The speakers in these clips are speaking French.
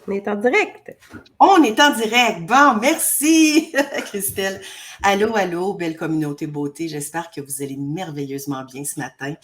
On est en direct. On est en direct. Bon, merci, Christelle. Allô, allô, belle communauté beauté. J'espère que vous allez merveilleusement bien ce matin.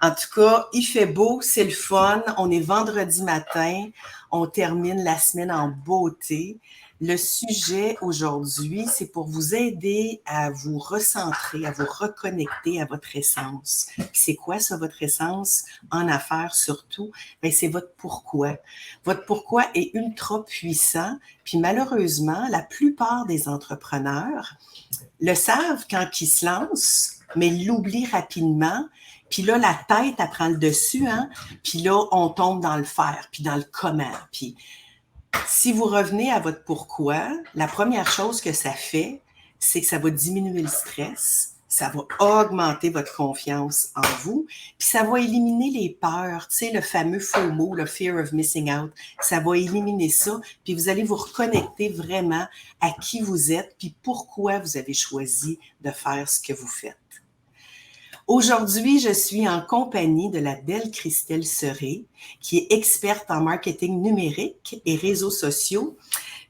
En tout cas, il fait beau, c'est le fun. On est vendredi matin. On termine la semaine en beauté. Le sujet aujourd'hui, c'est pour vous aider à vous recentrer, à vous reconnecter à votre essence. C'est quoi ça, votre essence? En affaires surtout, bien, c'est votre pourquoi. Votre pourquoi est ultra puissant. Puis malheureusement, la plupart des entrepreneurs le savent quand ils se lancent, mais l'oublient rapidement. Puis là, la tête, elle prend le dessus, hein? Puis là, on tombe dans le faire, puis dans le comment. Puis si vous revenez à votre pourquoi, la première chose que ça fait, c'est que ça va diminuer le stress, ça va augmenter votre confiance en vous, puis ça va éliminer les peurs, tu sais, le fameux FOMO, le Fear of Missing Out, ça va éliminer ça, puis vous allez vous reconnecter vraiment à qui vous êtes, puis pourquoi vous avez choisi de faire ce que vous faites. Aujourd'hui, je suis en compagnie de la belle Christelle Serré, qui est experte en marketing numérique et réseaux sociaux.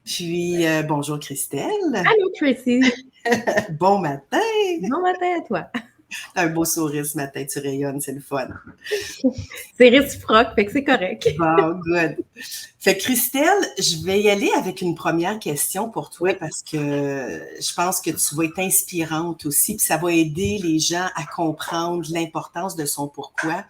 Puis, bonjour Christelle. Allô, Tracy. Bon matin. Bon matin à toi. Un beau sourire ce matin, tu rayonnes, c'est le fun. C'est réciproque, fait que c'est correct. Bon, good. Fait que Christelle, je vais y aller avec une première question pour toi parce que je pense que tu vas être inspirante aussi, puis ça va aider les gens à comprendre l'importance de son pourquoi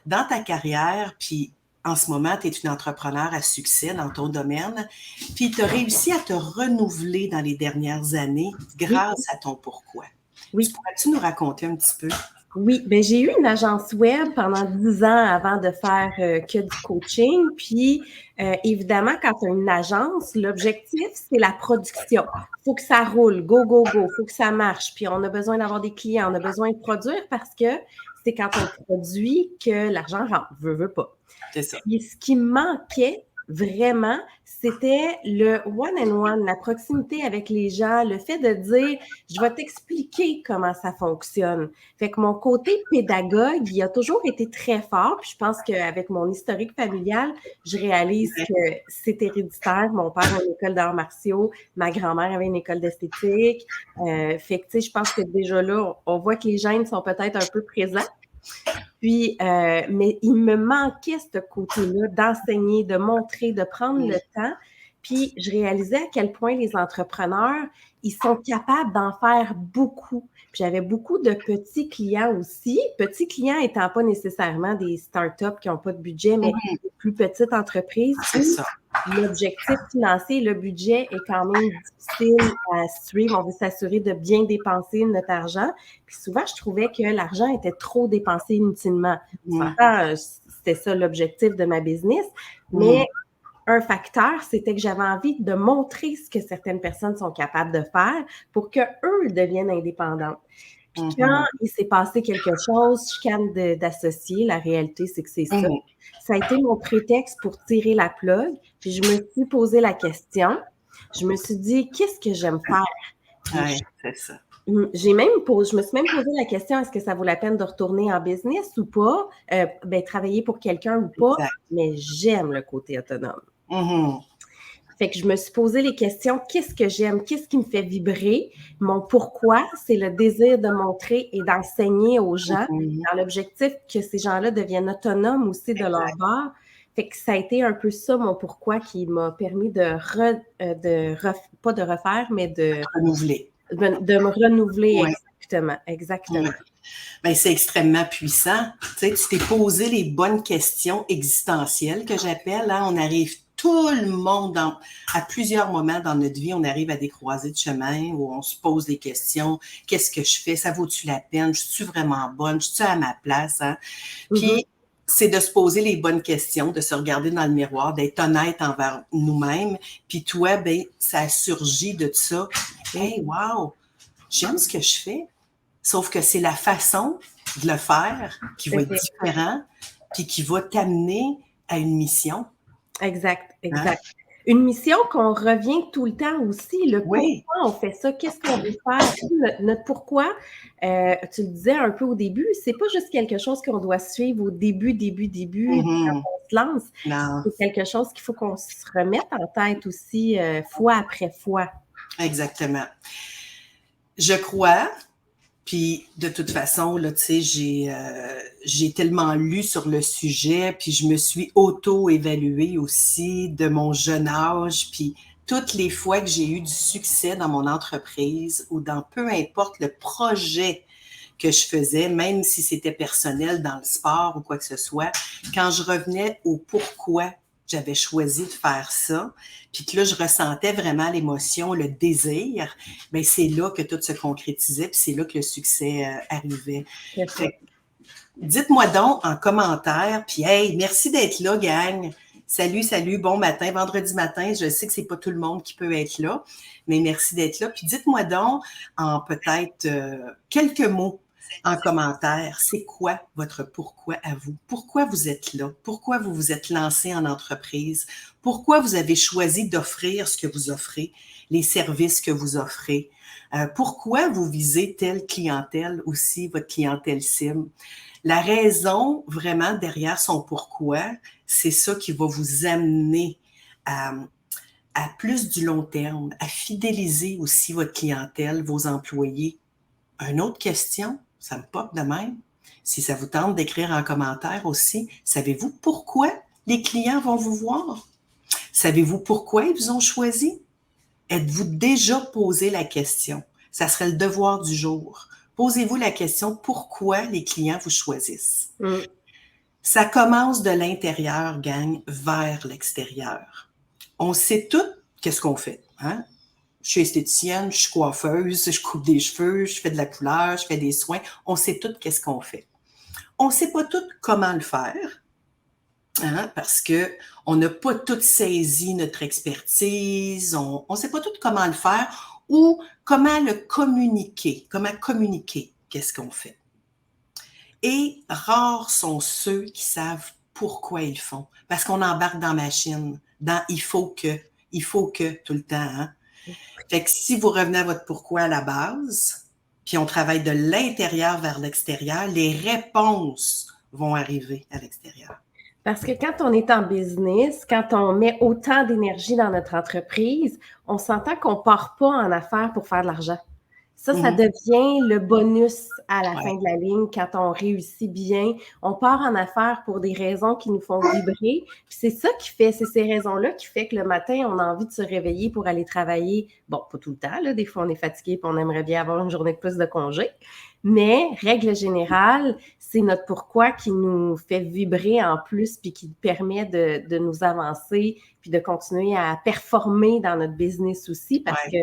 dans ta carrière, puis en ce moment, tu es une entrepreneur à succès dans ton domaine, puis tu as réussi à te renouveler dans les dernières années grâce à ton pourquoi. Oui. Pourrais-tu nous raconter un petit peu? Oui, bien, j'ai eu une agence web pendant 10 ans avant de faire que du coaching. Puis, évidemment, quand tu as une agence, l'objectif, c'est la production. Il faut que ça roule, go, go, go, il faut que ça marche. Puis, on a besoin d'avoir des clients, on a besoin de produire parce que c'est quand on produit que l'argent rentre, veut pas. C'est ça. Puis, ce qui me manquait vraiment, c'était le one-on-one, la proximité avec les gens, le fait de dire, je vais t'expliquer comment ça fonctionne. Fait que mon côté pédagogue, il a toujours été très fort. Puis je pense qu'avec mon historique familial, je réalise que c'est héréditaire. Mon père a une école d'arts martiaux, ma grand-mère avait une école d'esthétique. Fait que, tu sais, je pense que déjà là, on voit que les gènes sont peut-être un peu présents. Puis, mais il me manquait ce côté-là d'enseigner, de montrer, de prendre le temps. Puis, je réalisais à quel point les entrepreneurs, ils sont capables d'en faire beaucoup. Puis, j'avais beaucoup de petits clients aussi. Petits clients étant pas nécessairement des startups qui n'ont pas de budget, mais des plus petites entreprises. C'est ça. L'objectif financier, le budget est quand même difficile à suivre. On veut s'assurer de bien dépenser notre argent. Puis souvent, je trouvais que l'argent était trop dépensé inutilement. C'était ça l'objectif de ma business. Mais un facteur, c'était que j'avais envie de montrer ce que certaines personnes sont capables de faire pour qu'eux deviennent indépendantes. Puis quand il s'est passé quelque chose, chicane d'associés, la réalité, c'est que c'est ça. Ça a été mon prétexte pour tirer la plug. Puis je me suis posé la question. Je me suis dit, qu'est-ce que j'aime faire? Oui, c'est ça. Je me suis même posé la question, est-ce que ça vaut la peine de retourner en business ou pas? Travailler pour quelqu'un ou pas? Exact. Mais j'aime le côté autonome. Mm-hmm. Fait que je me suis posé les questions, qu'est-ce que j'aime, qu'est-ce qui me fait vibrer? Mon pourquoi, c'est le désir de montrer et d'enseigner aux gens dans l'objectif que ces gens-là deviennent autonomes aussi de leur bord. Fait que ça a été un peu ça, mon pourquoi, qui m'a permis pas de refaire, mais de renouveler. De me renouveler, Ouais. Exactement. Ben, c'est extrêmement puissant. Tu sais, tu t'es posé les bonnes questions existentielles que j'appelle. Hein? On arrive tout le monde à plusieurs moments dans notre vie, on arrive à des croisées de chemin où on se pose des questions. Qu'est-ce que je fais? Ça vaut-tu la peine? Je suis vraiment bonne? Je suis à ma place? Hein? Puis, c'est de se poser les bonnes questions, de se regarder dans le miroir, d'être honnête envers nous-mêmes. Puis toi, ben, ça a surgi de ça. Hey, wow! J'aime ce que je fais. Sauf que c'est la façon de le faire qui va être différente puis qui va t'amener à une mission. Exact. Hein? Une mission qu'on revient tout le temps aussi, le Oui. pourquoi on fait ça, qu'est-ce qu'on veut faire, notre pourquoi, tu le disais un peu au début, c'est pas juste quelque chose qu'on doit suivre au début, quand on se lance, Non, c'est quelque chose qu'il faut qu'on se remette en tête aussi, fois après fois. exactement. Je crois, puis de toute façon, là, tu sais, j'ai tellement lu sur le sujet, puis je me suis auto-évaluée aussi de mon jeune âge, puis toutes les fois que j'ai eu du succès dans mon entreprise ou dans peu importe le projet que je faisais, même si c'était personnel dans le sport ou quoi que ce soit, quand je revenais au pourquoi j'avais choisi de faire ça, puis que là, je ressentais vraiment l'émotion, le désir, bien, c'est là que tout se concrétisait, puis c'est là que le succès arrivait. Fait, dites-moi donc en commentaire, puis hey, merci d'être là, gang. Salut, salut, bon matin, vendredi matin. Je sais que c'est pas tout le monde qui peut être là, mais merci d'être là. Puis dites-moi donc en peut-être quelques mots en commentaire, c'est quoi votre pourquoi à vous? Pourquoi vous êtes là? Pourquoi vous vous êtes lancé en entreprise? Pourquoi vous avez choisi d'offrir ce que vous offrez, les services que vous offrez? Pourquoi vous visez telle clientèle aussi, votre clientèle cible? La raison vraiment derrière son pourquoi, c'est ça qui va vous amener à plus du long terme, à fidéliser aussi votre clientèle, vos employés. Une autre question, ça me pop de même. Si ça vous tente d'écrire en commentaire aussi, savez-vous pourquoi les clients vont vous voir? Savez-vous pourquoi ils vous ont choisi? Êtes-vous déjà posé la question? Ça serait le devoir du jour. Posez-vous la question pourquoi les clients vous choisissent. Ça commence de l'intérieur, gang, vers l'extérieur. On sait tout qu'est-ce qu'on fait. Hein? Je suis esthéticienne, je suis coiffeuse, je coupe des cheveux, je fais de la couleur, je fais des soins. On sait tout qu'est-ce qu'on fait. On ne sait pas tout comment le faire. Hein, parce qu'on n'a pas tout saisi notre expertise, on ne sait pas tout comment le faire ou comment le communiquer, qu'est-ce qu'on fait. Et rares sont ceux qui savent pourquoi ils font, parce qu'on embarque dans la machine, dans il faut que tout le temps. Hein? Fait que si vous revenez à votre pourquoi à la base, puis on travaille de l'intérieur vers l'extérieur, les réponses vont arriver à l'extérieur. Parce que quand on est en business, quand on met autant d'énergie dans notre entreprise, on s'entend qu'on ne part pas en affaires pour faire de l'argent. Ça devient le bonus à la fin de la ligne quand on réussit bien. On part en affaires pour des raisons qui nous font vibrer. Puis c'est ça qui fait, c'est ces raisons-là qui fait que le matin, on a envie de se réveiller pour aller travailler. Bon, pas tout le temps, là. Des fois, on est fatigué et on aimerait bien avoir une journée de plus de congé. Mais, règle générale, c'est notre pourquoi qui nous fait vibrer en plus puis qui permet de nous avancer puis de continuer à performer dans notre business aussi parce que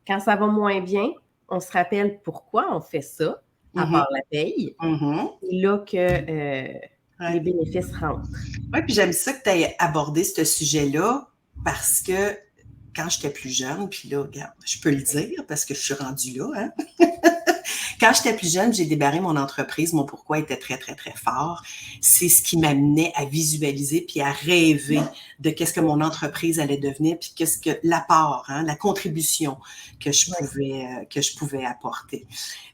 quand ça va moins bien, on se rappelle pourquoi on fait ça, à part la paye. C'est là que les bénéfices rentrent. Oui, puis j'aime ça que tu aies abordé ce sujet-là parce que quand j'étais plus jeune, puis là, regarde, je peux le dire parce que je suis rendue là, hein? Quand j'étais plus jeune, j'ai débarré mon entreprise. Mon pourquoi était très, très, très fort. C'est ce qui m'amenait à visualiser puis à rêver de qu'est-ce que mon entreprise allait devenir puis qu'est-ce que l'apport, hein, la contribution que je pouvais apporter.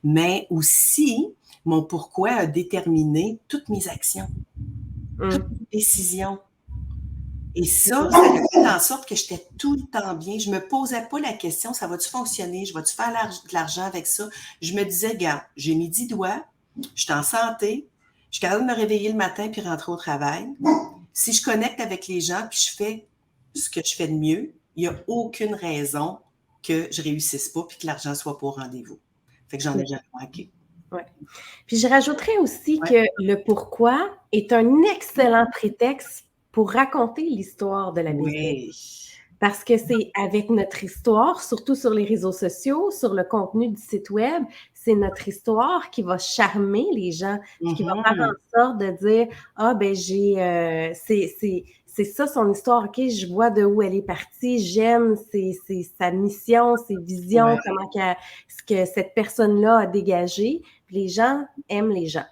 Mais aussi, mon pourquoi a déterminé toutes mes actions, toutes mes décisions. Et ça a fait en sorte que j'étais tout le temps bien. Je ne me posais pas la question, ça va-tu fonctionner? Je vais-tu faire de l'argent avec ça? Je me disais, regarde, j'ai mis 10 doigts, je suis en santé, je suis capable de me réveiller le matin puis rentrer au travail. Si je connecte avec les gens puis je fais ce que je fais de mieux, il n'y a aucune raison que je ne réussisse pas puis que l'argent soit pas au rendez-vous. Fait que j'en ai jamais manqué. Ouais. Puis je rajouterais aussi que le pourquoi est un excellent prétexte pour raconter l'histoire de la business. Parce que c'est avec notre histoire, surtout sur les réseaux sociaux, sur le contenu du site web, c'est notre histoire qui va charmer les gens, qui va faire en sorte de dire « Ah, ben c'est ça son histoire, OK, je vois de où elle est partie, j'aime sa mission, ses visions, ce que cette personne-là a dégagé. » Les gens aiment les gens.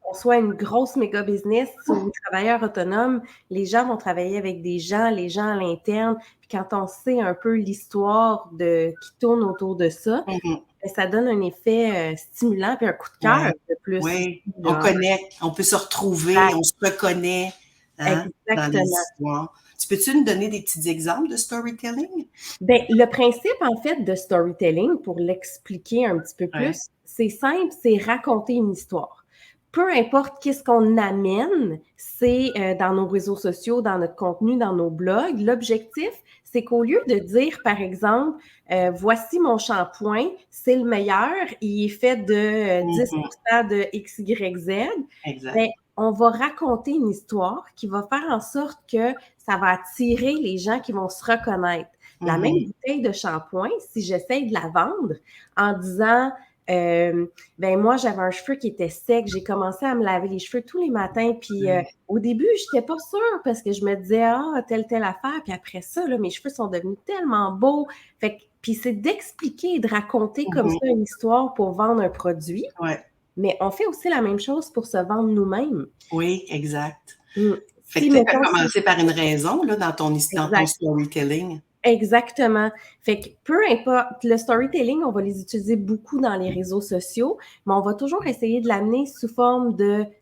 qu'on soit une grosse méga business ou travailleur autonome, les gens vont travailler avec des gens, les gens à l'interne. Puis quand on sait un peu l'histoire qui tourne autour de ça, Mhm. ça donne un effet stimulant puis un coup de cœur Ouais. de plus. Oui, Aussi, on là. connecte, on peut se retrouver, on se reconnaît dans les Exactement. histoires. Tu peux-tu nous donner des petits exemples de storytelling? Ben, le principe, en fait, de storytelling, pour l'expliquer un petit peu Ouais. plus, c'est simple, c'est raconter une histoire. Peu importe qu'est-ce qu'on amène, c'est dans nos réseaux sociaux, dans notre contenu, dans nos blogs, l'objectif, c'est qu'au lieu de dire, par exemple, voici mon shampoing, c'est le meilleur, il est fait de 10% de X, Y, Z, ben, Exact. on va raconter une histoire qui va faire en sorte que ça va attirer les gens qui vont se reconnaître. La même Mhm. bouteille de shampoing, si j'essaye de la vendre en disant ben moi, j'avais un cheveu qui était sec, j'ai commencé à me laver les cheveux tous les matins, puis au début, je n'étais pas sûre parce que je me disais, ah, telle affaire, puis après ça, là, mes cheveux sont devenus tellement beaux. Fait que, puis c'est d'expliquer et de raconter comme ça Mhm. une histoire pour vendre un produit, Ouais. mais on fait aussi la même chose pour se vendre nous-mêmes. Oui, exact. Mm. Fait Si, que tu as mettons, commencé par une raison là, dans ton exact. storytelling. Exactement. Fait que peu importe, le storytelling, on va les utiliser beaucoup dans les réseaux sociaux, mais on va toujours essayer de l'amener sous forme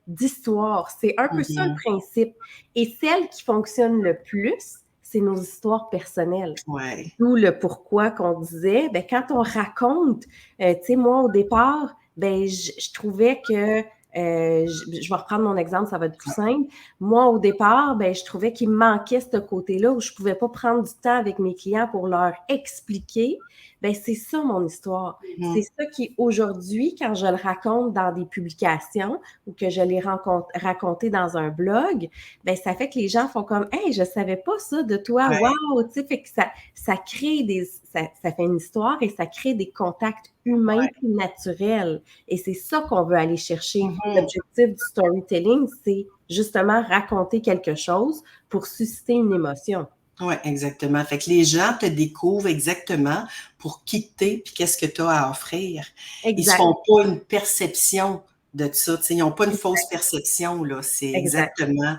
d'histoire. C'est un peu ça le Mhm. principe. Et celle qui fonctionne le plus, c'est nos histoires personnelles. Ouais. D'où le pourquoi qu'on disait, ben, quand on raconte, tu sais, moi, au départ, ben, je trouvais que, je vais reprendre mon exemple, ça va être plus simple. Moi, au départ, ben, je trouvais qu'il me manquait ce côté-là où je pouvais pas prendre du temps avec mes clients pour leur expliquer. Ben, c'est ça mon histoire. C'est Mhm. ça qui, aujourd'hui, quand je le raconte dans des publications ou que je l'ai raconté dans un blog, ben, ça fait que les gens font comme, hey, je savais pas ça de toi, Ouais. wow, tu sais, fait que ça crée ça fait une histoire et ça crée des contacts humains Ouais. plus naturels. Et c'est ça qu'on veut aller chercher. Mhm. L'objectif du storytelling, c'est justement raconter quelque chose pour susciter une émotion. Oui, exactement. Fait que les gens te découvrent exactement pour qui t'es puis qu'est-ce que tu as à offrir. Ils se Exact, font pas une perception de ça. Ils n'ont pas une fausse perception, là. C'est exact. exactement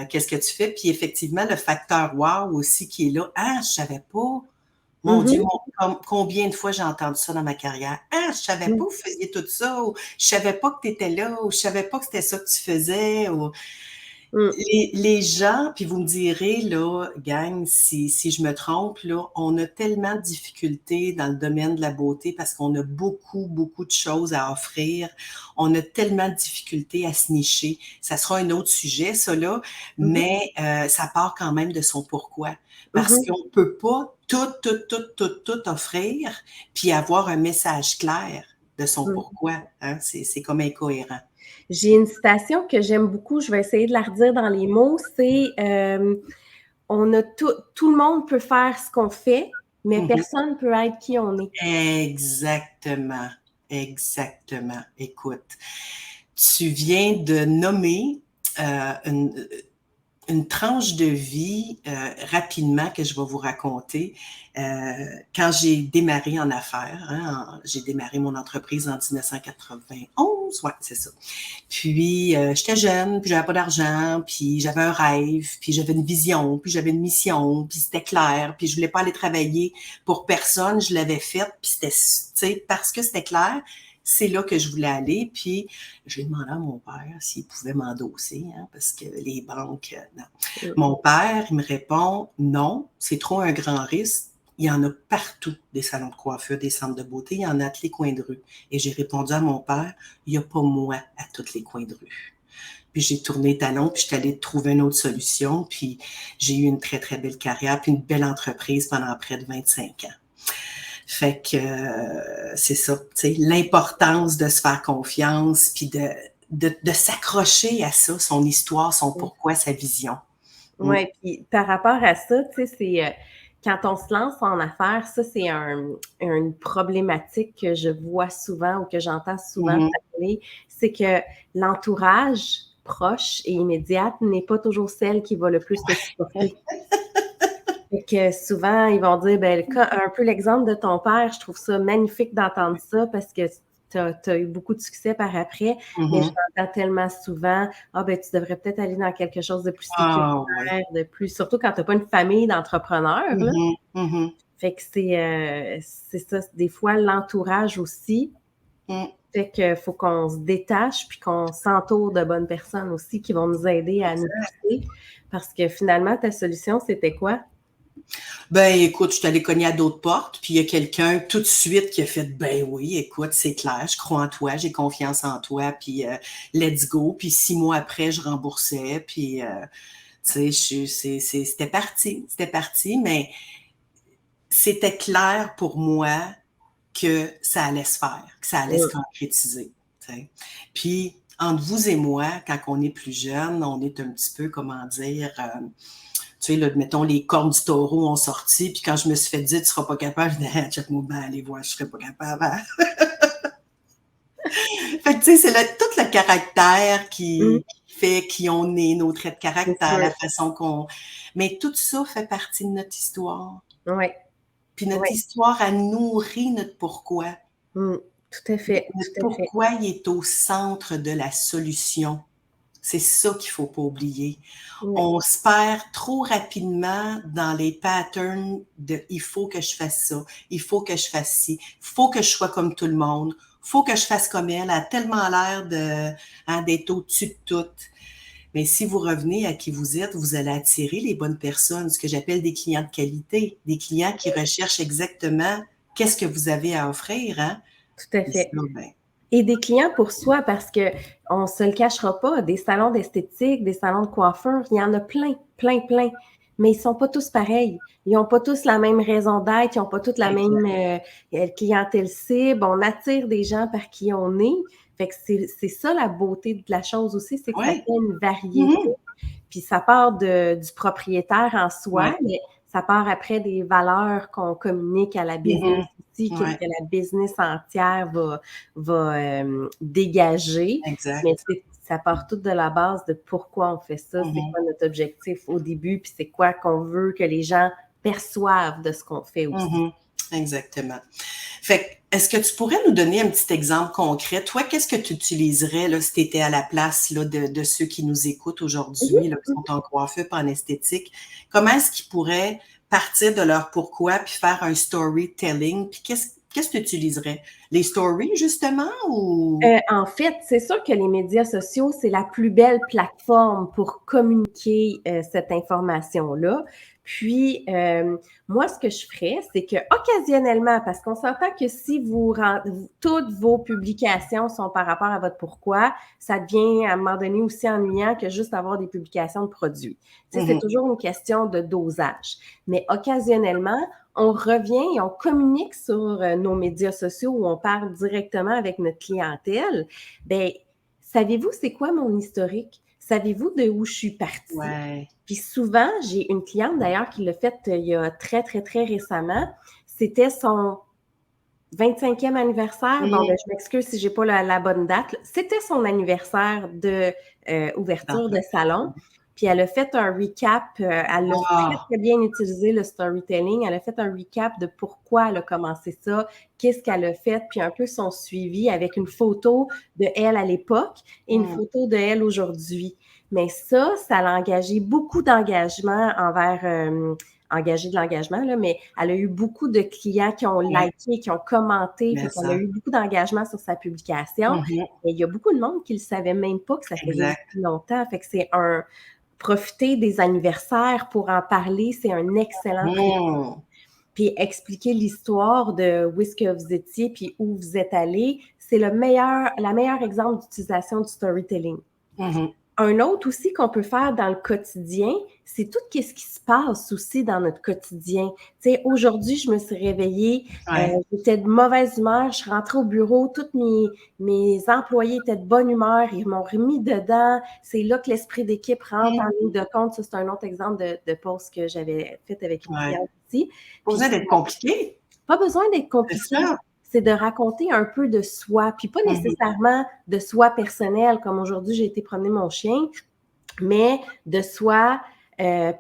qu'est-ce que tu fais. Puis effectivement, le facteur wow aussi qui est là. Ah, je savais pas. Mon Dieu, Mhm. combien de fois j'ai entendu ça dans ma carrière? Ah, je savais pas que vous faisiez tout ça, ou je savais pas que tu étais là, ou je savais pas que c'était ça que tu faisais, ou Mm. les gens, puis vous me direz, là, gang, si je me trompe, là, on a tellement de difficultés dans le domaine de la beauté parce qu'on a beaucoup, beaucoup de choses à offrir. On a tellement de difficultés à se nicher. Ça sera un autre sujet, ça, là, Mhm. mais ça part quand même de son pourquoi. Parce Mhm. qu'on peut pas tout offrir puis avoir un message clair de son Mhm. pourquoi. Hein? C'est comme incohérent. J'ai une citation que j'aime beaucoup, je vais essayer de la redire dans les mots, c'est on a tout le monde peut faire ce qu'on fait, mais Mhm. personne ne peut être qui on est. Exactement, exactement. Écoute, tu viens de nommer euh, une, une tranche de vie rapidement que je vais vous raconter. Quand j'ai démarré en affaires, hein, j'ai démarré mon entreprise en 1991, ouais, c'est ça. Puis, j'étais jeune, puis j'avais pas d'argent, puis j'avais un rêve, puis j'avais une vision, puis j'avais une mission, puis c'était clair, puis je voulais pas aller travailler pour personne, je l'avais faite, puis c'était, tu sais, parce que c'était clair, c'est là que je voulais aller, puis j'ai demandé à mon père s'il pouvait m'endosser, hein, parce que les banques, non. Mon père, il me répond, non, c'est trop un grand risque. Il y en a partout, des salons de coiffure, des centres de beauté, il y en a à tous les coins de rue. Et j'ai répondu à mon père, il n'y a pas moi à tous les coins de rue. Puis j'ai tourné talon, puis je suis allée trouver une autre solution, puis j'ai eu une très, très belle carrière, puis une belle entreprise pendant près de 25 ans. Fait que c'est ça, tu sais, l'importance de se faire confiance, puis de s'accrocher à ça, son histoire, son pourquoi, sa vision. Mm. Oui, puis par rapport à ça, tu sais, c'est quand on se lance en affaires, ça, c'est une problématique que je vois souvent ou que j'entends souvent Mhm. parler, c'est que l'entourage proche et immédiat n'est pas toujours celle qui va le plus te supporter. Fait que souvent, ils vont dire, ben, un peu l'exemple de ton père, je trouve ça magnifique d'entendre ça parce que tu as eu beaucoup de succès par après, mais j'entends tellement souvent, ben tu devrais peut-être aller dans quelque chose de plus sécuritaire, de plus, surtout quand tu n'as pas une famille d'entrepreneurs, là. Fait que c'est ça, des fois, l'entourage aussi, fait qu'il faut qu'on se détache puis qu'on s'entoure de bonnes personnes aussi qui vont nous aider à nous pousser, parce que finalement, ta solution, c'était quoi? Ben, écoute, je suis allée cogner à d'autres portes, puis il y a quelqu'un tout de suite qui a fait, ben oui, écoute, c'est clair, je crois en toi, j'ai confiance en toi, puis let's go. Puis 6 mois après, je remboursais, puis tu sais, c'était parti, mais c'était clair pour moi que ça allait se faire, que ça allait se concrétiser. T'sais. Puis, entre vous et moi, quand on est plus jeune, on est un petit peu, comment dire, tu sais, là, mettons, les cornes du taureau ont sorti, puis quand je me suis fait dire, tu seras pas capable, je disais, check-moi bien, allez voir, je serai pas capable. Hein? Fait que, tu sais, c'est tout le caractère qui fait qui on est, nos traits de caractère, la façon qu'on... Mais tout ça fait partie de notre histoire. Oui. Puis notre histoire a nourri notre pourquoi. Tout à fait. Notre pourquoi il est au centre de la solution. C'est ça qu'il faut pas oublier. On se perd trop rapidement dans les patterns de « il faut que je fasse ça, il faut que je fasse ci, il faut que je sois comme tout le monde, il faut que je fasse comme elle a tellement l'air d'être au-dessus de tout. » Mais si vous revenez à qui vous êtes, vous allez attirer les bonnes personnes, ce que j'appelle des clients de qualité, des clients qui recherchent exactement qu'est-ce que vous avez à offrir. Hein? Tout à fait. Et des clients pour soi, parce que on se le cachera pas, des salons d'esthétique, des salons de coiffure, il y en a plein, mais ils sont pas tous pareils. Ils ont pas tous la même raison d'être, ils ont pas tous la même clientèle cible. On attire des gens par qui on est. Fait que c'est ça la beauté de la chose aussi, c'est que ça fait une variété. Puis ça part du propriétaire en soi, mais ça part après des valeurs qu'on communique à la business aussi, que la business entière va dégager. Exact. Mais ça part tout de la base de pourquoi on fait ça, c'est quoi notre objectif au début, puis c'est quoi qu'on veut que les gens perçoivent de ce qu'on fait aussi. Exactement. Fait est-ce que tu pourrais nous donner un petit exemple concret? Toi, qu'est-ce que tu utiliserais là, si tu étais à la place là, de ceux qui nous écoutent aujourd'hui, là, qui sont en coiffure et en esthétique? Comment est-ce qu'ils pourraient partir de leur pourquoi puis faire un storytelling? Puis qu'est-ce que tu utiliserais? Les stories, justement? Ou... en fait, c'est sûr que les médias sociaux, c'est la plus belle plateforme pour communiquer cette information-là. Puis, moi, ce que je ferais, c'est que occasionnellement, parce qu'on s'entend que si toutes vos publications sont par rapport à votre pourquoi, ça devient à un moment donné aussi ennuyant que juste avoir des publications de produits. Tu sais, c'est toujours une question de dosage. Mais occasionnellement, on revient et on communique sur nos médias sociaux où on parle directement avec notre clientèle. Bien, savez-vous c'est quoi mon historique? Savez-vous de où je suis partie? Puis souvent, j'ai une cliente d'ailleurs qui l'a fait il y a très, très, très récemment. C'était son 25e anniversaire. Bon, ben, je m'excuse si j'ai pas la bonne date. C'était son anniversaire de ouverture de salon. Puis elle a fait un recap. Elle a très, très bien utilisé le storytelling. Elle a fait un recap de pourquoi elle a commencé ça, qu'est-ce qu'elle a fait, puis un peu son suivi avec une photo de elle à l'époque et une photo de elle aujourd'hui. Mais ça a engagé beaucoup d'engagement envers... engagé de l'engagement, là, mais elle a eu beaucoup de clients qui ont liké, qui ont commenté, fait qu'elle a eu beaucoup d'engagement sur sa publication. Et il y a beaucoup de monde qui ne le savait même pas que ça faisait depuis longtemps. Fait que c'est profiter des anniversaires pour en parler, c'est un excellent truc. Puis expliquer l'histoire de où est-ce que vous étiez puis où vous êtes allé, c'est la meilleure exemple d'utilisation du storytelling. Un autre aussi qu'on peut faire dans le quotidien, c'est tout ce qui se passe aussi dans notre quotidien. Tu sais, aujourd'hui, je me suis réveillée, j'étais de mauvaise humeur, je suis rentrée au bureau, tous mes employés étaient de bonne humeur, ils m'ont remis dedans. C'est là que l'esprit d'équipe rentre en ligne de compte. Ça, c'est un autre exemple de post que j'avais fait avec une cliente ici. Pas besoin d'être compliqué. Pas besoin d'être compliqué. C'est de raconter un peu de soi, puis pas nécessairement de soi personnel, comme aujourd'hui, j'ai été promener mon chien, mais de soi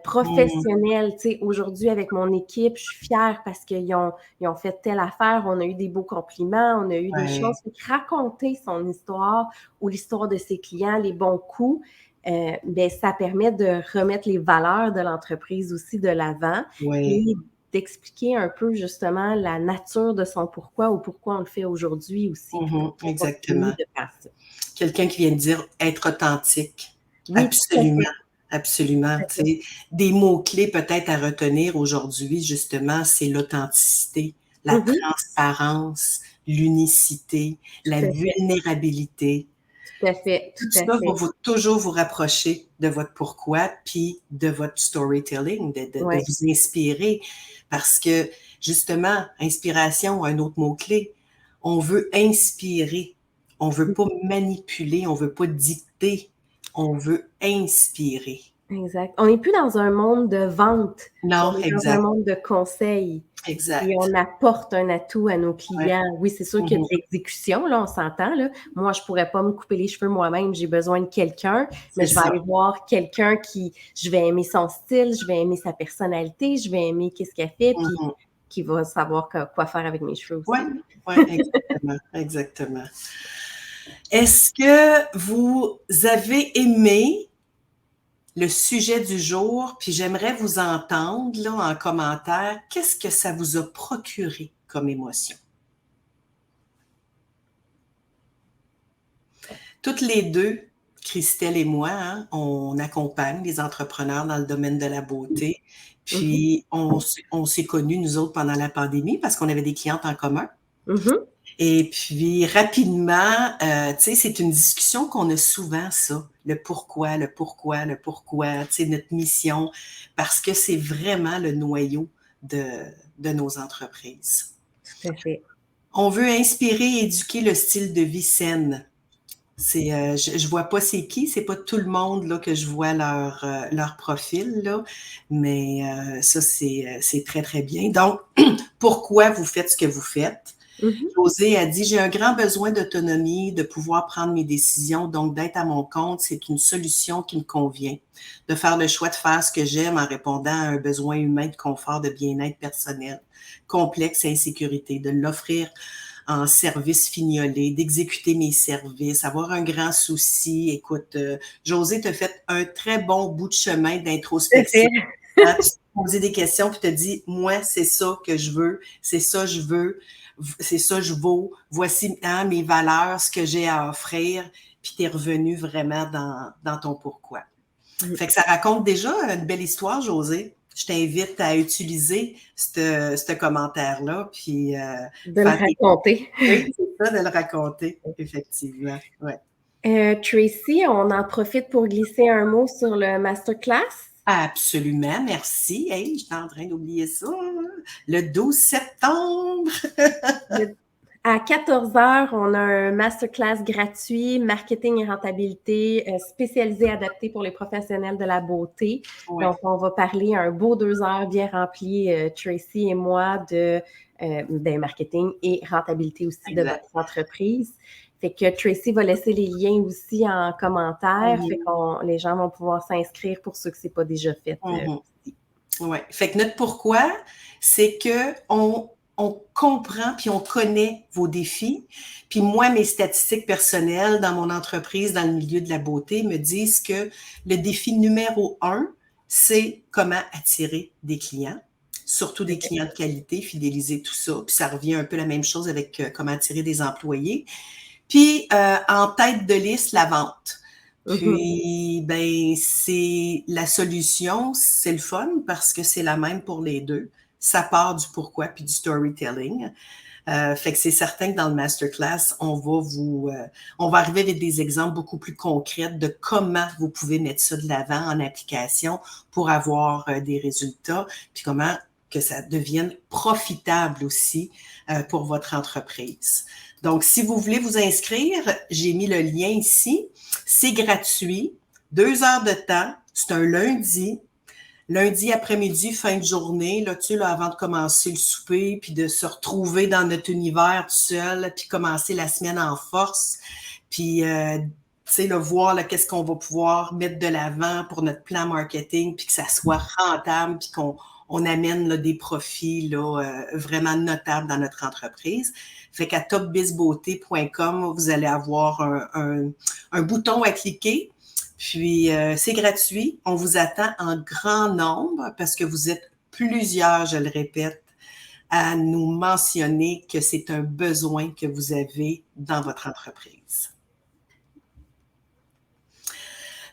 professionnel. Tu sais, aujourd'hui, avec mon équipe, je suis fière parce qu'ils ont fait telle affaire, on a eu des beaux compliments, on a eu des choses. Raconter son histoire ou l'histoire de ses clients, les bons coups, ben, ça permet de remettre les valeurs de l'entreprise aussi de l'avant et d'expliquer un peu justement la nature de son pourquoi ou pourquoi on le fait aujourd'hui aussi. Exactement. De faire ça. Quelqu'un qui vient de dire être authentique. Oui, absolument. Absolument. Des mots-clés peut-être à retenir aujourd'hui, justement, c'est l'authenticité, la transparence, l'unicité, la vulnérabilité. Tout à fait. Tout ça va toujours vous rapprocher de votre pourquoi, puis de votre storytelling, de vous inspirer. Parce que, justement, inspiration, un autre mot-clé, on veut inspirer. On veut pas manipuler, on veut pas dicter. On veut inspirer. Exact. On n'est plus dans un monde de vente. Non, on est dans un monde de conseils. Exact. Et on apporte un atout à nos clients. Oui, c'est sûr qu'il y a de l'exécution, là, on s'entend. Là. Moi, je ne pourrais pas me couper les cheveux moi-même, j'ai besoin de quelqu'un, mais je vais aller voir quelqu'un je vais aimer son style, je vais aimer sa personnalité, je vais aimer qu'est-ce qu'elle fait, puis qui va savoir quoi faire avec mes cheveux aussi. Oui, exactement, exactement. Est-ce que vous avez aimé le sujet du jour, puis j'aimerais vous entendre là, en commentaire, qu'est-ce que ça vous a procuré comme émotion? Toutes les deux, Christelle et moi, hein, on accompagne les entrepreneurs dans le domaine de la beauté. Puis, on s'est connus, nous autres, pendant la pandémie parce qu'on avait des clientes en commun. Et puis, rapidement, tu sais, c'est une discussion qu'on a souvent, ça. Le pourquoi, le pourquoi, le pourquoi, tu sais, notre mission, parce que c'est vraiment le noyau de nos entreprises. Tout à fait. On veut inspirer et éduquer le style de vie saine. Je vois pas c'est qui, c'est pas tout le monde là que je vois leur profil là, mais ça c'est très très bien. Donc pourquoi vous faites ce que vous faites? Josée a dit j'ai un grand besoin d'autonomie, de pouvoir prendre mes décisions, donc d'être à mon compte, c'est une solution qui me convient. De faire le choix de faire ce que j'aime en répondant à un besoin humain de confort, de bien-être personnel, complexe et insécurité, de l'offrir en service fignolé, d'exécuter mes services, avoir un grand souci. Écoute, Josée t'a fait un très bon bout de chemin d'introspection. Tu t'es posé des questions puis t'as dit, moi, c'est ça que je veux, c'est ça je veux, c'est ça je vaux, voici mes valeurs, ce que j'ai à offrir, puis t'es revenu vraiment dans ton pourquoi. Fait que ça raconte déjà une belle histoire, Josée. Je t'invite à utiliser ce commentaire-là, puis de le raconter. Oui, c'est ça, de le raconter, effectivement. Ouais. Tracy, on en profite pour glisser un mot sur le masterclass. Absolument, merci. Hey, j'étais en train d'oublier ça. Le 12 septembre. À 14h, on a un masterclass gratuit, marketing et rentabilité, spécialisé, adapté pour les professionnels de la beauté. Donc, on va parler un beau 2 heures bien rempli, Tracy et moi, de marketing et rentabilité aussi de votre entreprise. Fait que Tracy va laisser les liens aussi en commentaire. Fait que les gens vont pouvoir s'inscrire pour ceux que c'est pas déjà fait. Oui. Fait que notre pourquoi, c'est que on comprend puis on connaît vos défis. Puis moi, mes statistiques personnelles dans mon entreprise, dans le milieu de la beauté, me disent que le défi numéro 1, c'est comment attirer des clients, surtout des clients de qualité, fidéliser tout ça. Puis ça revient un peu la même chose avec comment attirer des employés. Puis en tête de liste, la vente. Puis, ben, c'est la solution, c'est le fun parce que c'est la même pour les deux. Ça part du pourquoi puis du storytelling. Fait que c'est certain que dans le masterclass, on va arriver avec des exemples beaucoup plus concrets de comment vous pouvez mettre ça de l'avant en application pour avoir des résultats, puis comment que ça devienne profitable aussi pour votre entreprise. Donc, si vous voulez vous inscrire, j'ai mis le lien ici. C'est gratuit, 2 heures de temps. C'est un lundi après-midi, fin de journée, là, tu sais, là, avant de commencer le souper, puis de se retrouver dans notre univers tout seul, puis commencer la semaine en force. Puis, tu sais, là, voir là, qu'est-ce qu'on va pouvoir mettre de l'avant pour notre plan marketing, puis que ça soit rentable, puis qu'on amène là, des profits là, vraiment notables dans notre entreprise. Fait qu'à topbizbeauté.com, vous allez avoir un bouton à cliquer. Puis, c'est gratuit. On vous attend en grand nombre parce que vous êtes plusieurs, je le répète, à nous mentionner que c'est un besoin que vous avez dans votre entreprise.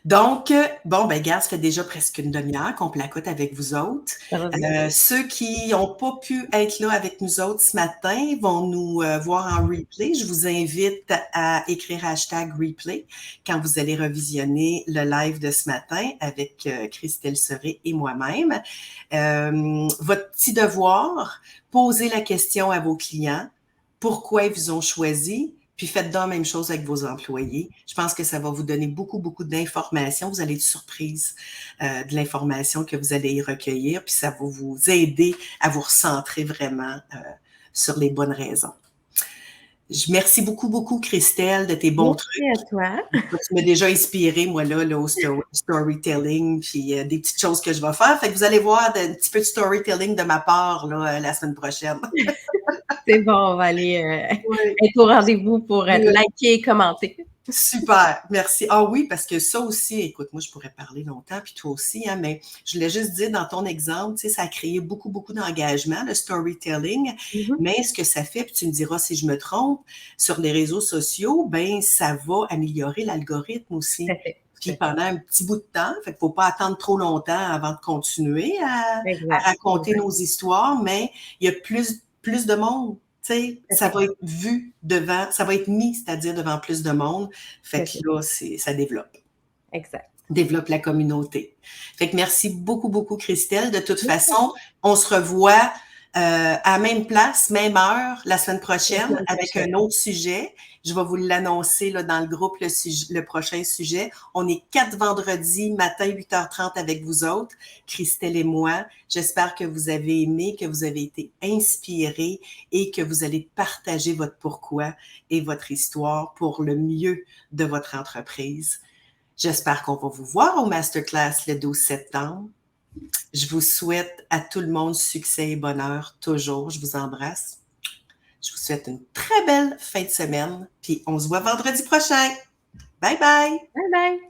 Donc, bon, ben, gars, ça fait déjà presque une demi-heure qu'on placote avec vous autres. Ceux qui n'ont pas pu être là avec nous autres ce matin vont nous voir en replay. Je vous invite à écrire #replay quand vous allez revisionner le live de ce matin avec Christelle Serré et moi-même. Votre petit devoir, posez la question à vos clients. Pourquoi ils vous ont choisi? Puis faites donc la même chose avec vos employés. Je pense que ça va vous donner beaucoup d'informations. Vous allez être surprise de l'information que vous allez y recueillir. Puis ça va vous aider à vous recentrer vraiment sur les bonnes raisons. Je merci beaucoup, Christelle, de tes bons trucs. Merci à toi. Tu m'as déjà inspiré, moi, là, au storytelling, puis des petites choses que je vais faire. Fait que vous allez voir un petit peu de storytelling de ma part là, la semaine prochaine. C'est bon, on va aller être au rendez-vous pour liker et commenter. Super, merci. Ah oui, parce que ça aussi, écoute, moi, je pourrais parler longtemps, puis toi aussi, hein, mais je voulais juste dire, dans ton exemple, tu sais, ça a créé beaucoup d'engagement, le storytelling, mais ce que ça fait, puis tu me diras si je me trompe, sur les réseaux sociaux, ben ça va améliorer l'algorithme aussi. Puis pendant un petit bout de temps, fait qu'il faut pas attendre trop longtemps avant de continuer à raconter nos histoires, mais il y a plus de monde. Ça va être vu devant, ça va être mis, c'est-à-dire devant plus de monde. Fait que là, ça développe. Exact. Développe la communauté. Fait que merci beaucoup, Christelle. De toute façon, on se revoit à la même place, même heure, la semaine prochaine, avec un autre sujet. Je vais vous l'annoncer là, dans le groupe, le prochain sujet. On est 4 vendredis, matin, 8h30 avec vous autres, Christelle et moi. J'espère que vous avez aimé, que vous avez été inspirés et que vous allez partager votre pourquoi et votre histoire pour le mieux de votre entreprise. J'espère qu'on va vous voir au Masterclass le 12 septembre. Je vous souhaite à tout le monde succès et bonheur, toujours. Je vous embrasse. Je vous souhaite une très belle fin de semaine. Puis on se voit vendredi prochain. Bye bye! Bye bye!